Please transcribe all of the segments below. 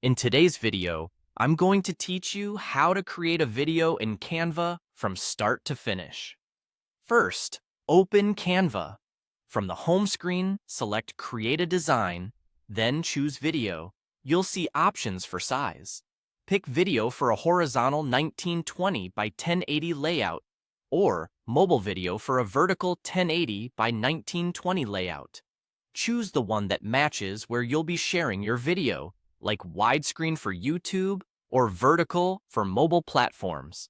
In today's video, I'm going to teach you how to create a video in Canva from start to finish. First, open Canva. From the home screen, select Create a Design, then choose Video. You'll see options for size. Pick video for a horizontal 1920 by 1080 layout, or mobile video for a vertical 1080 by 1920 layout. Choose the one that matches where you'll be sharing your video, like widescreen for YouTube or vertical for mobile platforms.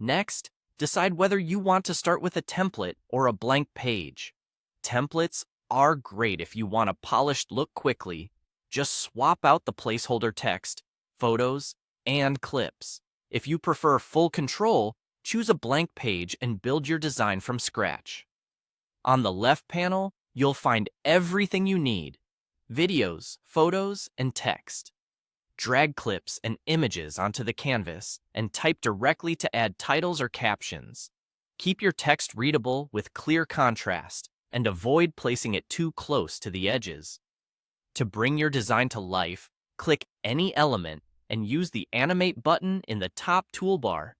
Next, decide whether you want to start with a template or a blank page. Templates are great if you want a polished look quickly. Just swap out the placeholder text, photos, and clips. If you prefer full control, choose a blank page and build your design from scratch. On the left panel, you'll find everything you need: videos, photos, and text. Drag clips and images onto the canvas and type directly to add titles or captions. Keep your text readable with clear contrast and avoid placing it too close to the edges. To bring your design to life, click any element and use the Animate button in the top toolbar.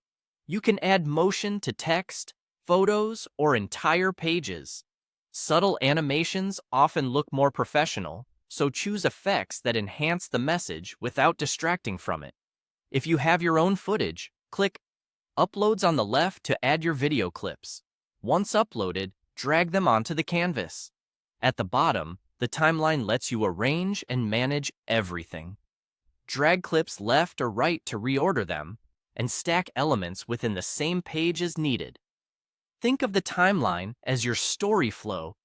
You can add motion to text, photos, or entire pages. Subtle animations often look more professional, so choose effects that enhance the message without distracting from it. If you have your own footage, click Uploads on the left to add your video clips. Once uploaded, drag them onto the canvas. At the bottom, the timeline lets you arrange and manage everything. Drag clips left or right to reorder them, and stack elements within the same page as needed. Think of the timeline as your story flow.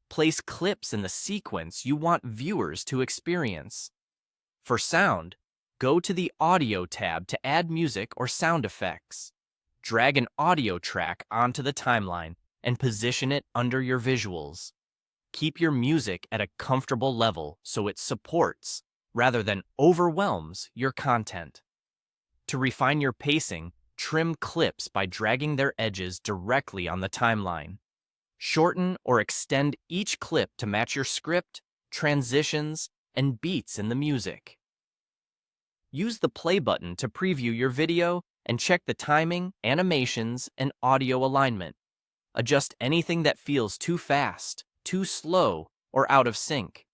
Place clips in the sequence you want viewers to experience. For sound, go to the Audio tab to add music or sound effects. Drag an audio track onto the timeline and position it under your visuals. Keep your music at a comfortable level so it supports, rather than overwhelms, your content. To refine your pacing, trim clips by dragging their edges directly on the timeline. Shorten or extend each clip to match your script, transitions, and beats in the music. Use the play button to preview your video and check the timing, animations, and audio alignment. Adjust anything that feels too fast, too slow, or out of sync.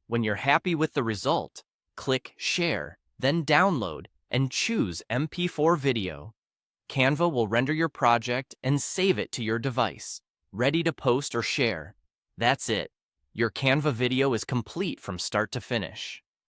When you're happy with the result, click Share, then Download, and choose MP4 Video. Canva will render your project and save it to your device, ready to post or share. That's it. Your Canva video is complete from start to finish.